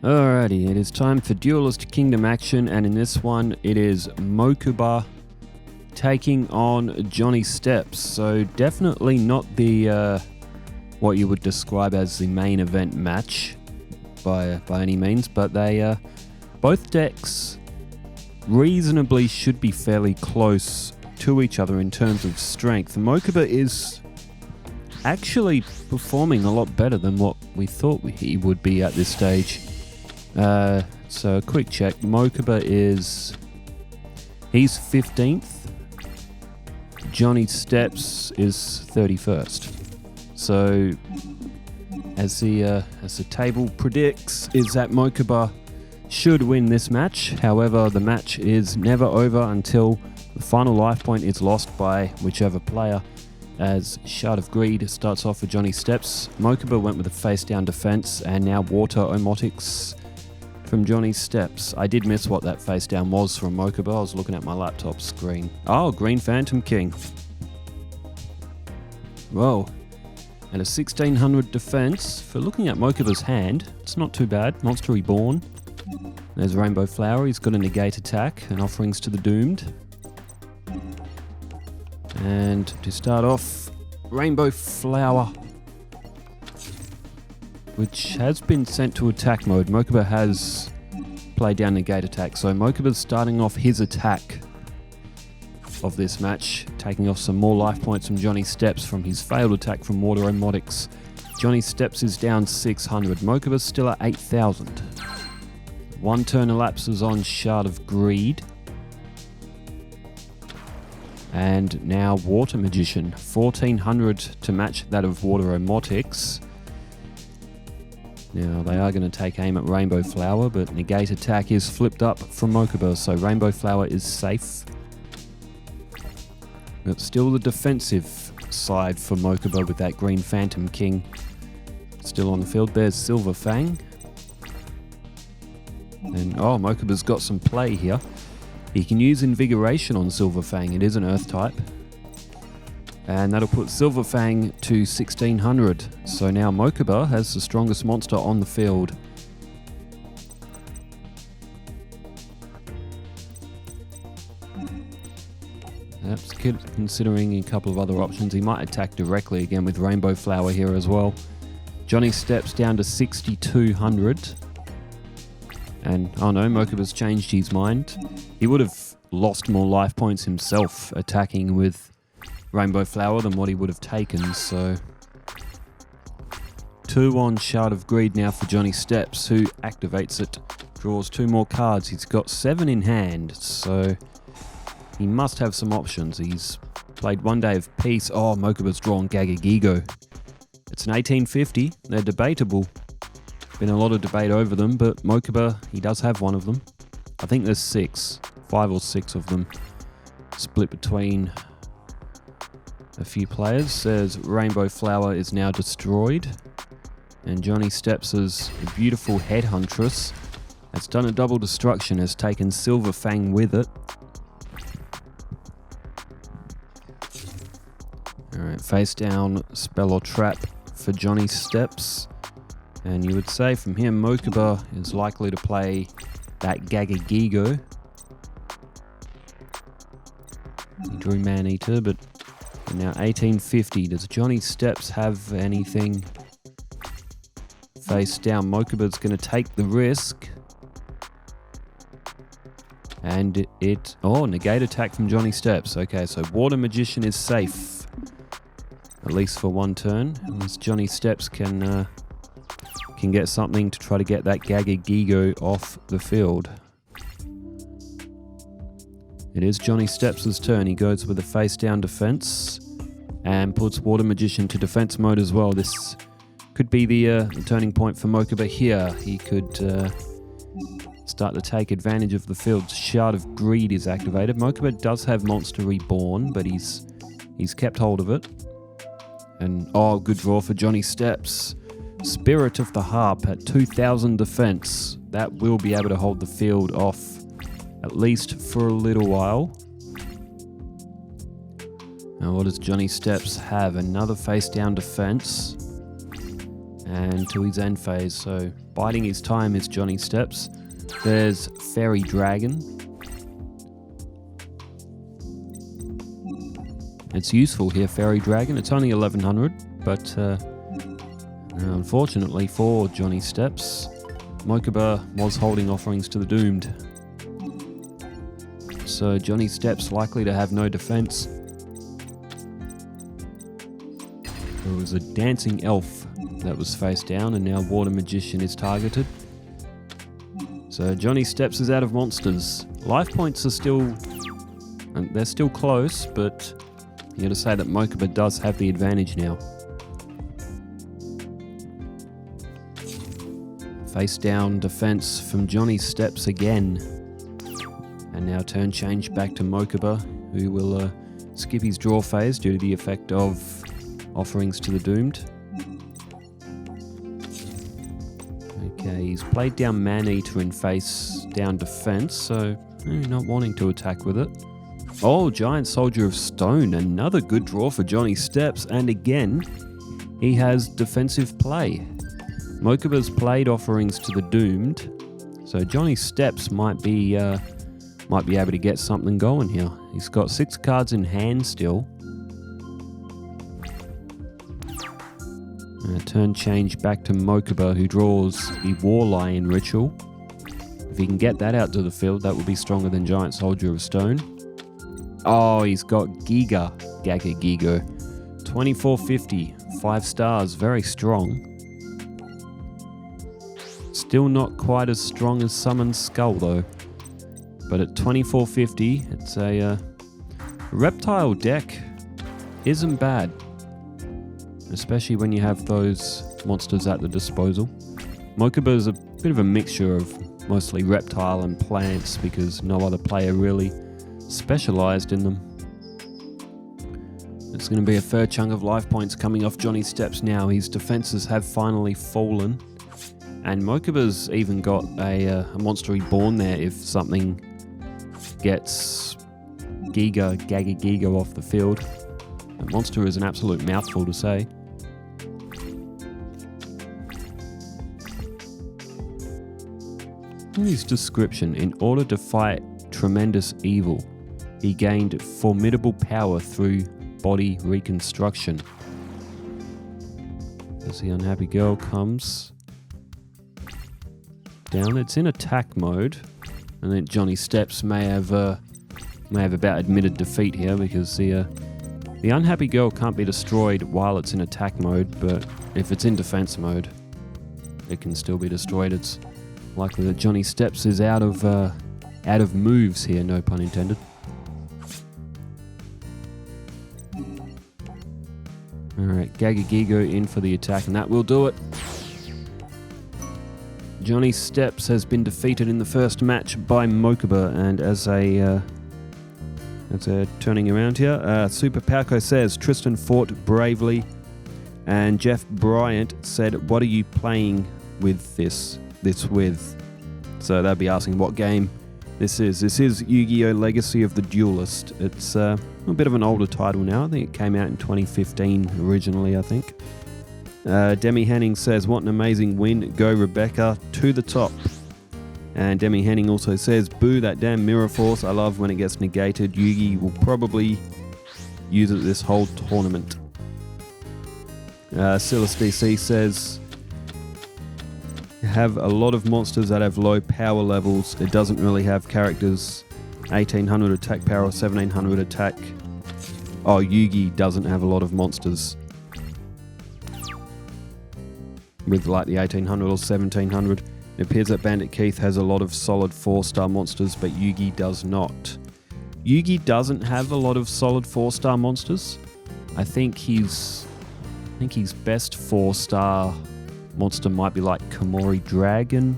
Alrighty, it is time for Duelist Kingdom action, and in this one it is Mokuba taking on Johnny Steps. So definitely not the what you would describe as the main event match by any means, but they both decks reasonably should be fairly close to each other in terms of strength. Mokuba is actually performing a lot better than what we thought he would be at this stage. So a quick check. Mokuba he's 15th. Johnny Steps is 31st. So as the table predicts, is that Mokuba should win this match. However, the match is never over until the final life point is lost by whichever player. As Shard of Greed starts off with Johnny Steps. Mokuba went with a face down defense, and now Water Omotics from Johnny Steps. I did miss what that face down was from Mokuba. I was looking at my laptop screen. Oh, Green Phantom King. Whoa. And a 1600 defense. For looking at Mokuba's hand, it's not too bad. Monster Reborn. There's Rainbow Flower. He's got a negate attack and Offerings to the Doomed. And to start off, Rainbow Flower, which has been sent to attack mode. Mokuba has played down negate attack, so Mokuba's starting off his attack of this match, taking off some more life points from Johnny Steps from his failed attack from Water Omotics. Johnny Steps is down 600. Mokuba's still at 8,000. One turn elapses on Shard of Greed. And now Water Magician, 1400 to match that of Water Omotics. Now they are going to take aim at Rainbow Flower, but negate attack is flipped up from Mokuba, so Rainbow Flower is safe. But still the defensive side for Mokuba with that Green Phantom King still on the field. There's Silver Fang. And Mokuba's got some play here. He can use Invigoration on Silver Fang. It is an Earth type. And that'll put Silver Fang to 1600. So now Mokuba has the strongest monster on the field. Perhaps considering a couple of other options. He might attack directly again with Rainbow Flower here as well. Johnny Steps down to 6200. And, oh no, Mokuba's changed his mind. He would have lost more life points himself attacking with Rainbow Flower than what he would have taken, so... 2 on Shard of Greed now for Johnny Steps, who activates it. Draws 2 more cards. He's got 7 in hand, so he must have some options. He's played One Day of Peace. Oh, Mokuba's drawn Yugioh. It's an 1850. They're debatable. Been a lot of debate over them, but Mokuba, he does have one of them. I think there's 5 or 6 of them split between a few players. Says Rainbow Flower is now destroyed, and Johnny Steps' beautiful Headhuntress has done a double destruction, has taken Silver Fang with it. Alright, face down Spell or Trap for Johnny Steps. And you would say from here, Mokuba is likely to play that Yugioh. He drew Man-Eater, but now 1850. Does Johnny Steps have anything face down? Mokuba's going to take the risk. And negate attack from Johnny Steps. Okay, so Water Magician is safe. At least for one turn. Unless Johnny Steps can get something to try to get that Yugioh off the field. It is Johnny Steps' turn. He goes with a face down defense and puts Water Magician to defense mode as well. This could be the turning point for Mokuba here. He could start to take advantage of the field. Shard of Greed is activated. Mokuba does have Monster Reborn, but he's kept hold of it. And good draw for Johnny Steps. Spirit of the Harp at 2000 defense. That will be able to hold the field off at least for a little while. Now what does Johnny Steps have? Another face down defense. and to his end phase. So biding his time is Johnny Steps. There's Fairy Dragon. It's useful here, Fairy Dragon. It's only 1100, but unfortunately for Johnny Steps, Mokuba was holding offerings to the doomed. So Johnny Steps likely to have no defense. There was a Dancing Elf that was face down, and now Water Magician is targeted. So Johnny Steps is out of monsters. Life points are still, they're still close, but you got to say that Mokuba does have the advantage now. Face down defense from Johnny Steps again. And now turn change back to Mokuba, who will skip his draw phase due to the effect of offerings to the doomed. Okay, he's played down Man-Eater in face down defense, so not wanting to attack with it. Oh, Giant Soldier of Stone, another good draw for Johnny Steps, and again, he has defensive play. Mokuba's played offerings to the doomed, so Johnny Steps might be able to get something going here. He's got 6 cards in hand still. Turn change back to Mokuba, who draws the War Lion Ritual. If he can get that out to the field, that will be stronger than Giant Soldier of Stone. Oh, he's got Gaga Gigo. 2450, 5 stars, very strong. Still not quite as strong as Summoned Skull though. But at 2450, it's a reptile deck isn't bad. Especially when you have those monsters at the disposal. Mokuba is a bit of a mixture of mostly reptile and plants because no other player really specialised in them. It's going to be a fair chunk of life points coming off Johnny Steps now. His defences have finally fallen. And Mokuba's even got a monster reborn there if something gets Gaga Gigo off the field. That monster is an absolute mouthful to say. In his description, in order to fight tremendous evil, he gained formidable power through body reconstruction. As the unhappy girl comes down, it's in attack mode. And then Johnny Steps may have about admitted defeat here because the unhappy girl can't be destroyed while it's in attack mode, but if it's in defense mode, it can still be destroyed. It's likely that Johnny Steps is out of moves here, no pun intended. Alright, Gigo in for the attack, and that will do it. Johnny Steps has been defeated in the first match by Mokuba, and as a turning around here, Super Palco says Tristan fought bravely, and Jeff Bryant said, "What are you playing with this with?" So they'll be asking what game this is. This is Yu-Gi-Oh! Legacy of the Duelist. It's a bit of an older title now. I think it came out in 2015 originally, I think. Demi Henning says, "What an amazing win. Go Rebecca, to the top." And Demi Henning also says, "Boo that damn Mirror Force. I love when it gets negated. Yugi will probably use it this whole tournament." Silas DC says, "Have a lot of monsters that have low power levels. It doesn't really have characters 1800 attack power or 1700 attack. Oh, Yugi doesn't have a lot of monsters with like the 1800 or 1700. It appears that Bandit Keith has a lot of solid 4-star monsters, but Yugi does not." Yugi doesn't have a lot of solid 4-star monsters. I think his best 4-star monster might be like Komori Dragon,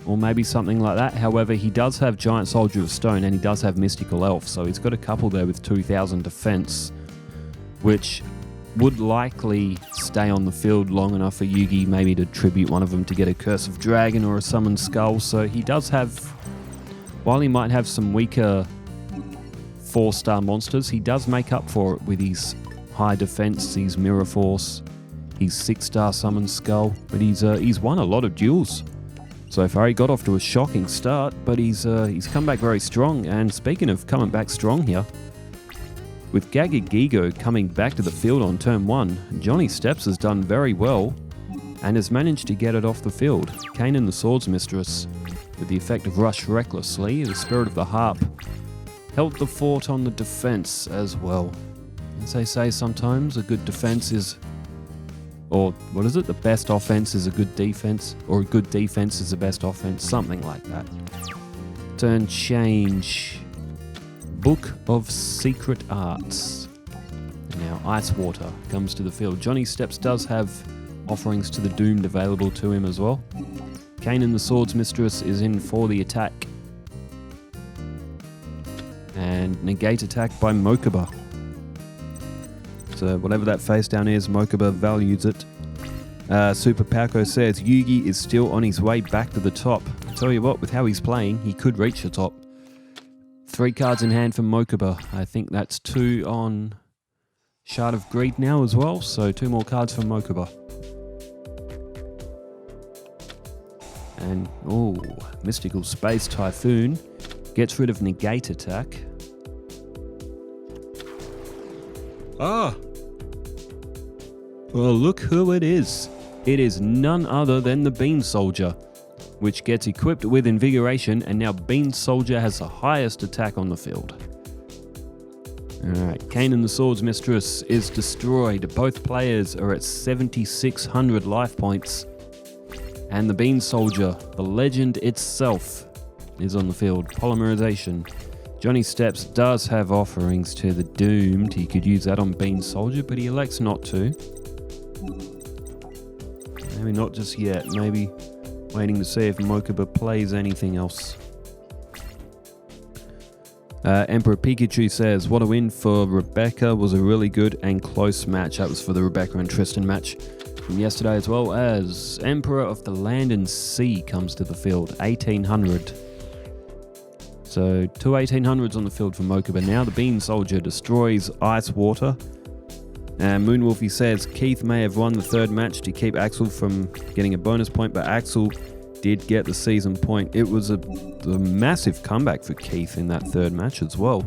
or maybe something like that. However, he does have Giant Soldier of Stone, and he does have Mystical Elf, so he's got a couple there with 2000 defense, which would likely stay on the field long enough for Yugi maybe to tribute one of them to get a Curse of Dragon or a Summoned Skull. So he does have, while he might have some weaker 4-star monsters, he does make up for it with his high defense, his Mirror Force, his 6-star summon skull, but he's won a lot of duels so far. He got off to a shocking start, but he's come back very strong. And speaking of coming back strong here, with Yugioh coming back to the field on turn 1, Johnny Steps has done very well and has managed to get it off the field. Kanan the Swords Mistress, with the effect of Rush Recklessly, the Spirit of the Harp, held the fort on the defense as well. As they say sometimes, a good defense is, or what is it? The best offense is a good defense, or a good defense is the best offense, something like that. Turn change. Book of Secret Arts. And now Ice Water comes to the field. Johnny Steps does have offerings to the Doomed available to him as well. Kanan the Swords Mistress is in for the attack. And negate attack by Mokuba. So whatever that face down is, Mokuba values it. Super Paco says Yugi is still on his way back to the top. I tell you what, with how he's playing, he could reach the top. 3 cards in hand for Mokuba. I think that's 2 on Shard of Greed now as well, so 2 more cards for Mokuba. And, Mystical Space Typhoon gets rid of negate attack. Well, look who it is. It is none other than the Bean Soldier, which gets equipped with Invigoration, and now Bean Soldier has the highest attack on the field. Alright, Kanan the Swords Mistress is destroyed. Both players are at 7,600 life points. And the Bean Soldier, the legend itself, is on the field. Polymerization. Johnny Steps does have offerings to the Doomed. He could use that on Bean Soldier, but he elects not to. Maybe not just yet. Maybe waiting to see if Mokuba plays anything else. Emperor Pikachu says, what a win for Rebecca. Was a really good and close match. That was for the Rebecca and Tristan match from yesterday, as well as Emperor of the Land and Sea comes to the field. 1800. So 2 1800s on the field for Mokuba. Now the Bean Soldier destroys Ice Water. And Moonwolfie says Keith may have won the 3rd match to keep Axel from getting a bonus point, but Axel did get the season point. It was a massive comeback for Keith in that 3rd match as well.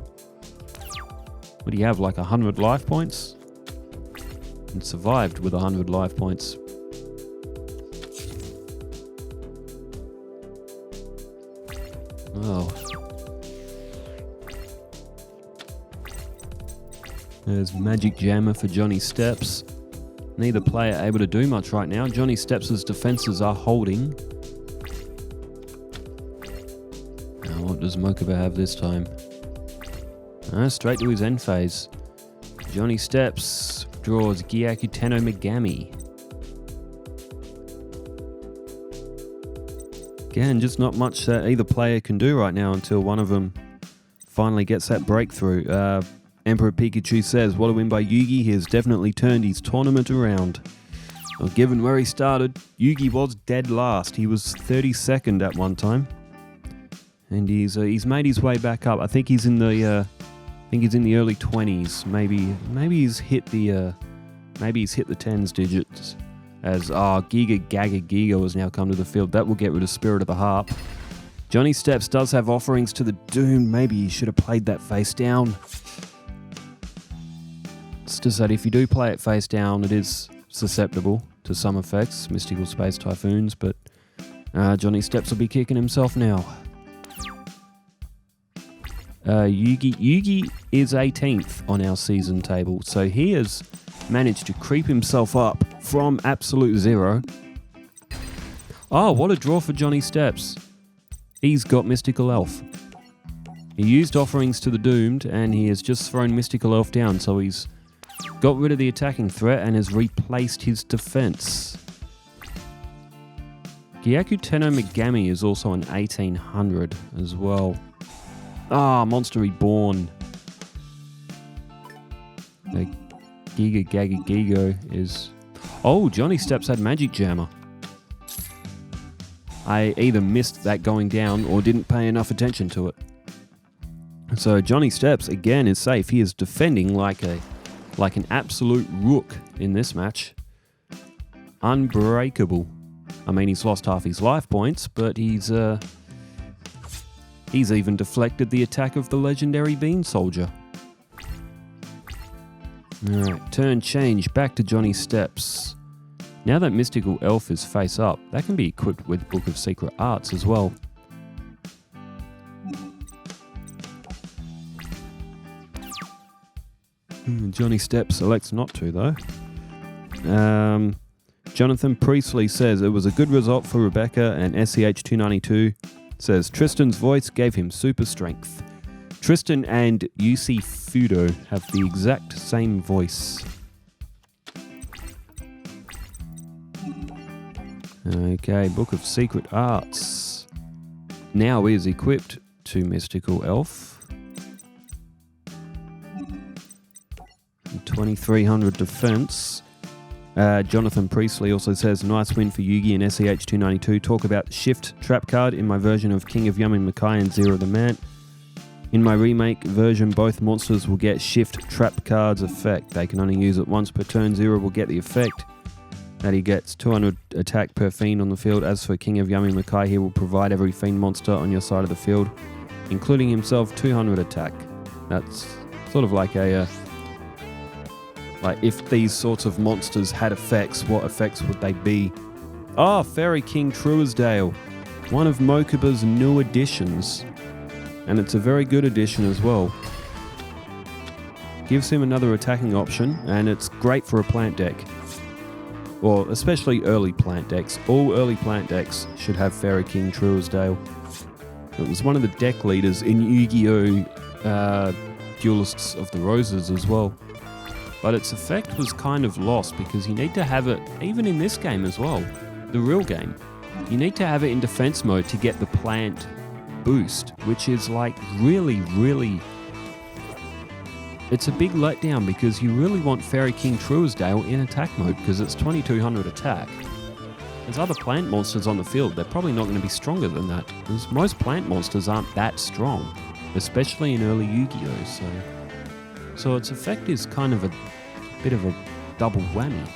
What do you have, like 100 life points? And survived with 100 life points. Oh. There's Magic Jammer for Johnny Steps. Neither player able to do much right now. Johnny Steps' defenses are holding. Now what does Mokuba have this time? Straight to his end phase. Johnny Steps draws Gyaku Tenno Megami. Again, just not much that either player can do right now until one of them finally gets that breakthrough. Emperor Pikachu says, what a win by Yugi. He has definitely turned his tournament around. Well, given where he started, Yugi was dead last. He was 32nd at one time. And he's made his way back up. I think he's in the early 20s. Maybe he's hit the tens digits. As Giga has now come to the field. That will get rid of Spirit of the Harp. Johnny Steps does have offerings to the Doom. Maybe he should have played that face down. It's just that if you do play it face down, it is susceptible to some effects, Mystical Space Typhoons, but Johnny Steps will be kicking himself now. Yugi is 18th on our season table, so he has managed to creep himself up from absolute 0. Oh, what a draw for Johnny Steps. He's got Mystical Elf. He used offerings to the Doomed, and he has just thrown Mystical Elf down, so he's got rid of the attacking threat and has replaced his defense. Gyaku Tenno Megami is also an 1800 as well. Monster Reborn. The Giga is... Oh, Johnny Steps had Magic Jammer. I either missed that going down or didn't pay enough attention to it. So Johnny Steps, again, is safe. He is defending like an absolute rook in this match. unbreakable. I mean, he's lost half his life points, but he's even deflected the attack of the legendary Bean Soldier. Alright, turn change, back to Johnny Steps. Now that Mystical Elf is face up, that can be equipped with Book of Secret Arts as well. Johnny Steps elects not to though. Jonathan Priestley says it was a good result for Rebecca, and SEH292 says Tristan's voice gave him super strength. Tristan and UC Fudo have the exact same voice. Okay, Book of Secret Arts now is equipped to Mystical Elf. 2300 defense. Jonathan Priestley also says, nice win for Yugi and SEH292. Talk about shift trap card in my version of King of Yummy Makai and Zero the Man. In my remake version, both monsters will get shift trap cards effect. They can only use it once per turn. Zero will get the effect that he gets 200 attack per fiend on the field. As for King of Yummy Makai, he will provide every fiend monster on your side of the field, including himself, 200 attack. That's sort of like a... like, if these sorts of monsters had effects, what effects would they be? Ah, Fairy King Truesdale. One of Mokuba's new additions. And it's a very good addition as well. Gives him another attacking option, and it's great for a plant deck. Or especially early plant decks. All early plant decks should have Fairy King Truesdale. It was one of the deck leaders in Yu-Gi-Oh! Duelists of the Roses as well. But its effect was kind of lost because you need to have it, even in this game as well, the real game, you need to have it in defense mode to get the plant boost, which is like really, it's a big letdown because you really want Fairy King Truesdale in attack mode because it's 2200 attack. There's other plant monsters on the field, they're probably not going to be stronger than that because most plant monsters aren't that strong, especially in early Yu-Gi-Oh! So its effect is kind of a bit of a double whammy.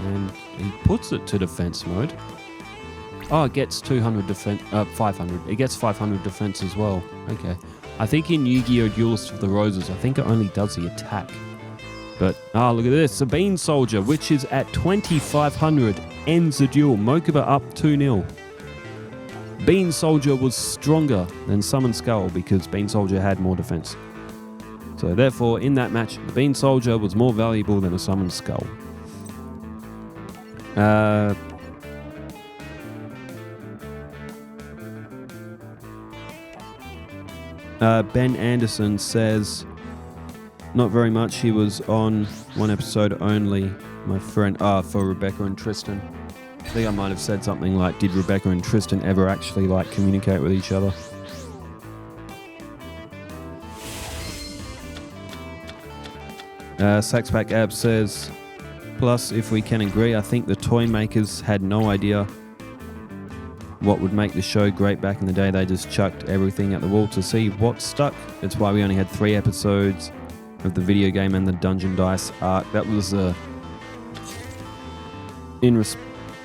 And he puts it to defense mode. Oh, it gets 200 defense, 500. It gets 500 defense as well. Okay. I think in Yu-Gi-Oh! Duelist of the Roses, I think it only does the attack. But, look at this. The Bean Soldier, which is at 2500, ends the duel. Mokuba up 2-0. Bean Soldier was stronger than Summon Skull because Bean Soldier had more defense. So therefore, in that match, the Bean Soldier was more valuable than a Summoned Skull. Ben Anderson says, not very much. He was on one episode only, my friend. For Rebecca and Tristan. I think I might have said something like, did Rebecca and Tristan ever actually communicate with each other? Saxpack Ab says, plus, if we can agree, I think the toy makers had no idea what would make the show great back in the day. They just chucked everything at the wall to see what stuck. That's why we only had 3 episodes of the video game and the Dungeon Dice arc. That was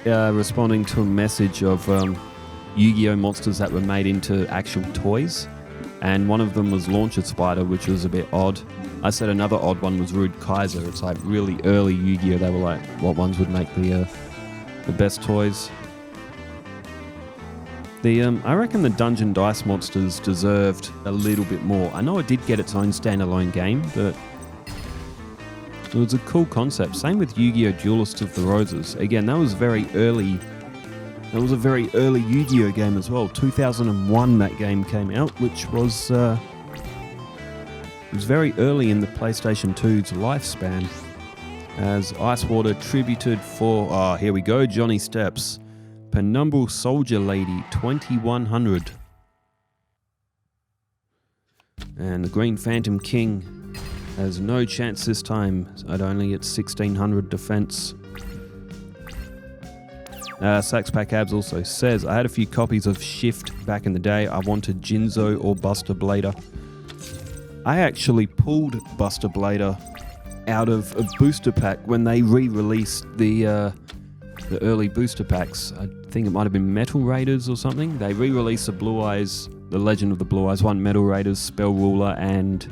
responding to a message of Yu-Gi-Oh! Monsters that were made into actual toys. And one of them was Launcher Spider, which was a bit odd. I said another odd one was Rude Kaiser. It's like really early Yu-Gi-Oh! They were like, what ones would make the best toys? I reckon the Dungeon Dice monsters deserved a little bit more. I know it did get its own standalone game, but it was a cool concept. Same with Yu-Gi-Oh! Duelist of the Roses. Again, that was very early. That was a very early Yu-Gi-Oh! Game as well. 2001 that game came out, which was it was very early in the PlayStation 2's lifespan. As Icewater tributed for, here we go, Johnny Steps. Penumbral Soldier Lady, 2100. And the Green Phantom King has no chance this time. It only gets 1600 defense. Saxpack Abs also says, I had a few copies of Shift back in the day. I wanted Jinzo or Buster Blader. I actually pulled Buster Blader out of a booster pack when they re-released the early booster packs. I think it might have been Metal Raiders or something. They re-released the Blue Eyes, the Legend of the Blue Eyes one, Metal Raiders, Spell Ruler, and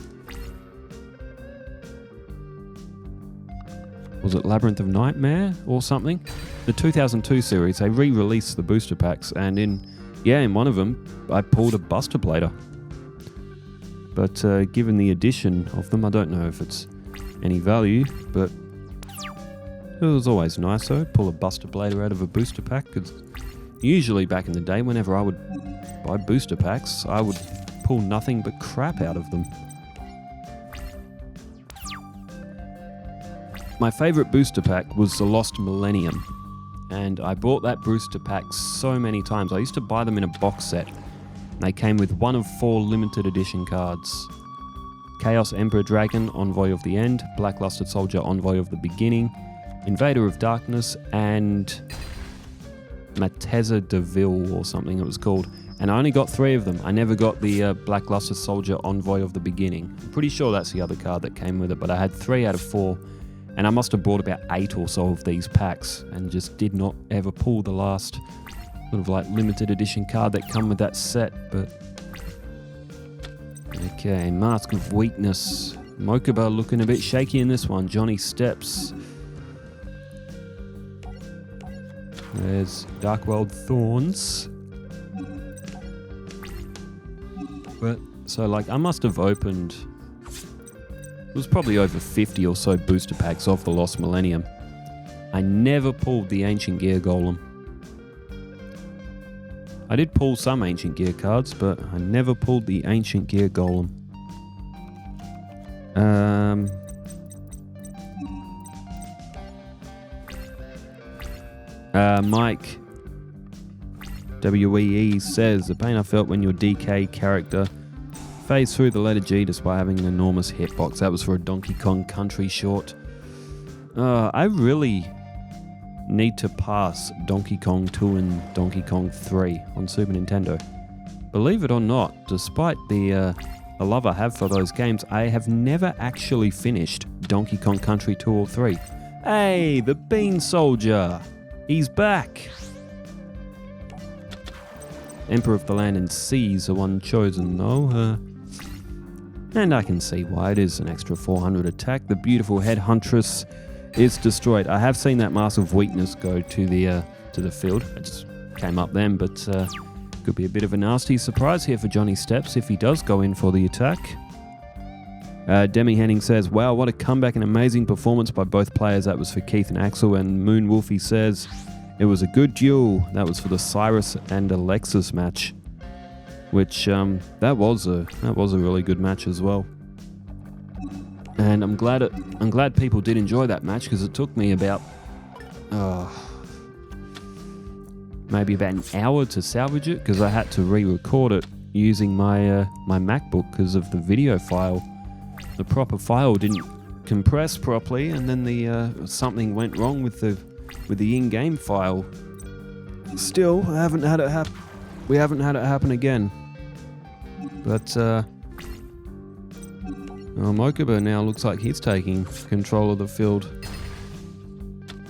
was it Labyrinth of Nightmare or something? The 2002 series, they re-released the booster packs, and in one of them, I pulled a Buster Blader. But given the addition of them, I don't know if it's any value, but it was always nice though, pull a Buster Blader out of a booster pack, because usually back in the day, whenever I would buy booster packs, I would pull nothing but crap out of them. My favourite booster pack was the Lost Millennium, and I bought that booster pack so many times. I used to buy them in a box set. They came with one of 4 limited edition cards. Chaos Emperor Dragon, Envoy of the End, Blacklusted Soldier, Envoy of the Beginning, Invader of Darkness, and Mateza de Ville or something it was called. And I only got 3 of them. I never got the Blacklusted Soldier, Envoy of the Beginning. I'm pretty sure that's the other card that came with it, but I had 3 out of 4. And I must have bought about 8 or so of these packs and just did not ever pull the last sort of like limited edition card that come with that set. But okay, Mask of Weakness. Mokuba looking a bit shaky in this one. Johnny Steps. There's Dark World Thorns. But so like I must have opened, it was probably over 50 or so booster packs of the Lost Millennium. I never pulled the Ancient Gear Golem. I did pull some Ancient Gear cards, but I never pulled the Ancient Gear Golem. Mike WEE says, the pain I felt when your DK character phased through the letter G despite having an enormous hitbox. That was for a Donkey Kong Country short. I really need to pass Donkey Kong 2 and Donkey Kong 3 on Super Nintendo. Believe it or not, despite the love I have for those games, I have never actually finished Donkey Kong Country 2 or 3. Hey, the Bean Soldier! He's back! Emperor of the Land and Seas, the one chosen though. And I can see why. It is an extra 400 attack. The beautiful Head Huntress is destroyed. I have seen that Mask of Weakness go to the field. I just came up then, but could be a bit of a nasty surprise here for Johnny Steps if he does go in for the attack. Demi Henning says, wow, what a comeback and amazing performance by both players. That was for Keith and Axel. And Moon Wolfie says, it was a good duel. That was for the Cyrus and Alexis match, which that was a really good match as well. And I'm glad people did enjoy that match, because it took me about maybe about an hour to salvage it, because I had to re-record it using my my MacBook because of the video file. The proper file didn't compress properly, and then the something went wrong with the in-game file. Still, we haven't had it happen again. But Mokuba now looks like he's taking control of the field.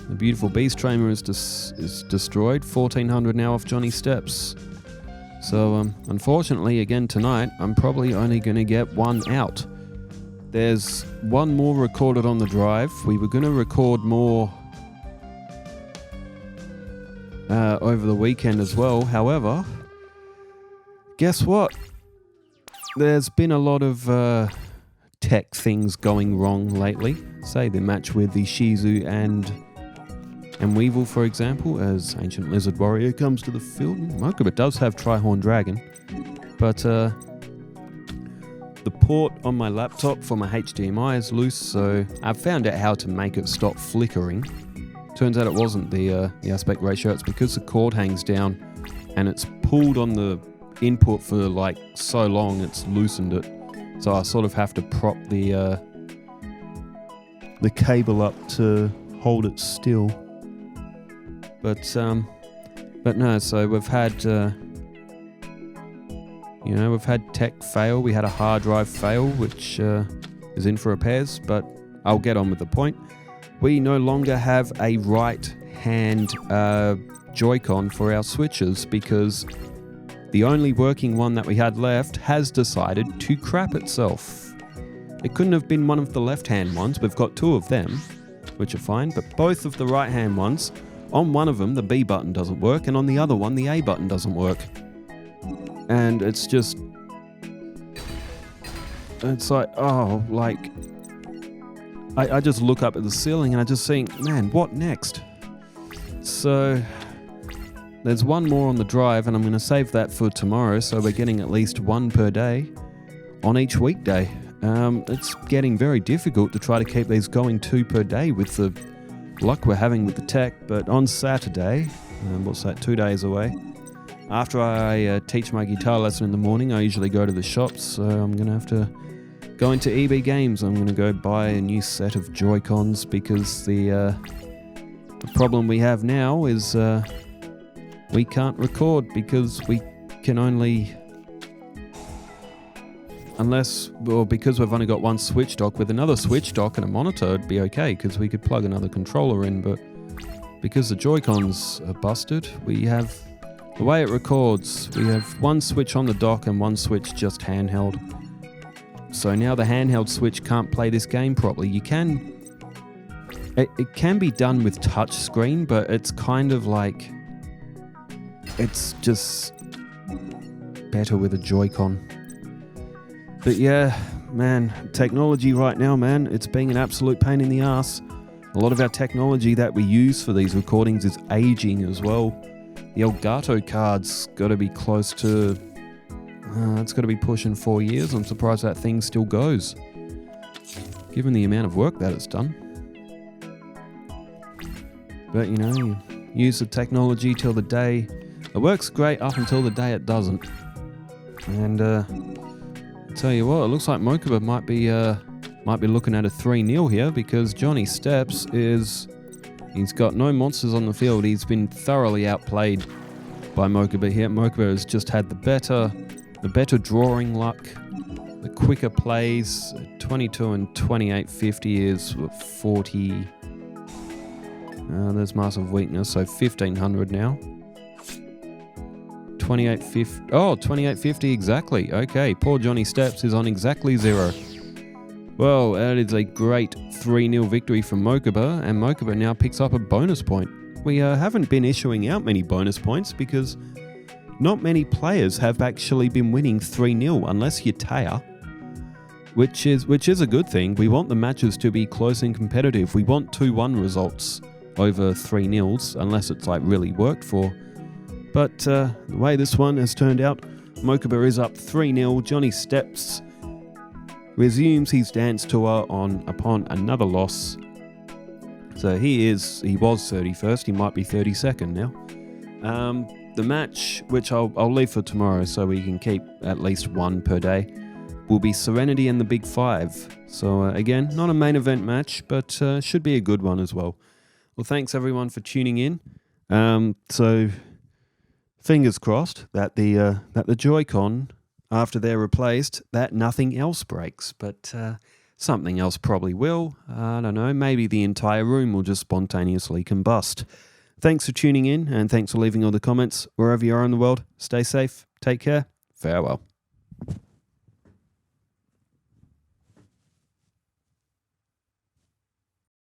The beautiful Beast Trainer is destroyed. 1400 now off Johnny Steps. So unfortunately, again tonight, I'm probably only going to get one out. There's one more recorded on the drive. We were going to record more over the weekend as well. However, guess what? There's been a lot of tech things going wrong lately. Say the match with the Shizu and Weevil, for example, as Ancient Lizard Warrior comes to the field. Mokuba does have Trihorn Dragon, but the port on my laptop for my HDMI is loose, so I've found out how to make it stop flickering. Turns out it wasn't the aspect ratio, it's because the cord hangs down and it's pulled on the input for like so long it's loosened it. So I sort of have to prop the cable up to hold it still. But no, so we've had we've had tech fail. We had a hard drive fail, which is in for repairs, but I'll get on with the point. We no longer have a right-hand Joy-Con for our switches because the only working one that we had left has decided to crap itself. It couldn't have been one of the left-hand ones. We've got 2 of them, which are fine, but both of the right-hand ones, on one of them the B button doesn't work, and on the other one the A button doesn't work. And it's just... It's like, oh, like... I just look up at the ceiling and I just think, man, what next? So... There's one more on the drive, and I'm going to save that for tomorrow, so we're getting at least 1 per day on each weekday. It's getting very difficult to try to keep these going 2 per day with the luck we're having with the tech, but on Saturday, what's that, 2 days away, after I teach my guitar lesson in the morning, I usually go to the shops, so I'm going to have to go into EB Games. I'm going to go buy a new set of Joy-Cons because the problem we have now is... we can't record because we can only... because we've only got one switch dock. With another switch dock and a monitor, it'd be okay because we could plug another controller in, but because the Joy-Cons are busted, we have... The way it records, we have one switch on the dock and one switch just handheld. So now the handheld switch can't play this game properly. You can... It can be done with touch screen, but it's kind of like... It's just better with a Joy-Con. But yeah, man, technology right now, man, it's being an absolute pain in the ass. A lot of our technology that we use for these recordings is aging as well. The Elgato card's got to be close to... it's got to be pushing 4 years. I'm surprised that thing still goes, given the amount of work that it's done. But, you know, you use the technology till the day... It works great up until the day it doesn't. And I tell you what, it looks like Mokuba might be looking at a 3-0 here because Johnny Steps he's got no monsters on the field. He's been thoroughly outplayed by Mokuba here. Mokuba has just had the better drawing luck, the quicker plays. 22 and 2850 is 40. There's massive weakness, so 1500 now. 2850. Oh, 2850 exactly. Okay, poor Johnny Steps is on exactly 0. Well, that is a great 3-0 victory from Mokuba, and Mokuba now picks up a bonus point. We haven't been issuing out many bonus points because not many players have actually been winning 3-0 unless you're Taya, which is a good thing. We want the matches to be close and competitive. We want 2-1 results over 3-0s unless it's like really worked for. But the way this one has turned out, Mokuba is up 3-0. Johnny Steps resumes his dance tour upon another loss. So he was 31st, he might be 32nd now. The match, which I'll leave for tomorrow so we can keep at least 1 per day, will be Serenity and the Big Five. So again, not a main event match, but should be a good one as well. Well, thanks everyone for tuning in. So fingers crossed that the Joy-Con, after they're replaced, that nothing else breaks. But something else probably will. I don't know, maybe the entire room will just spontaneously combust. Thanks for tuning in, and thanks for leaving all the comments. Wherever you are in the world, stay safe, take care, farewell.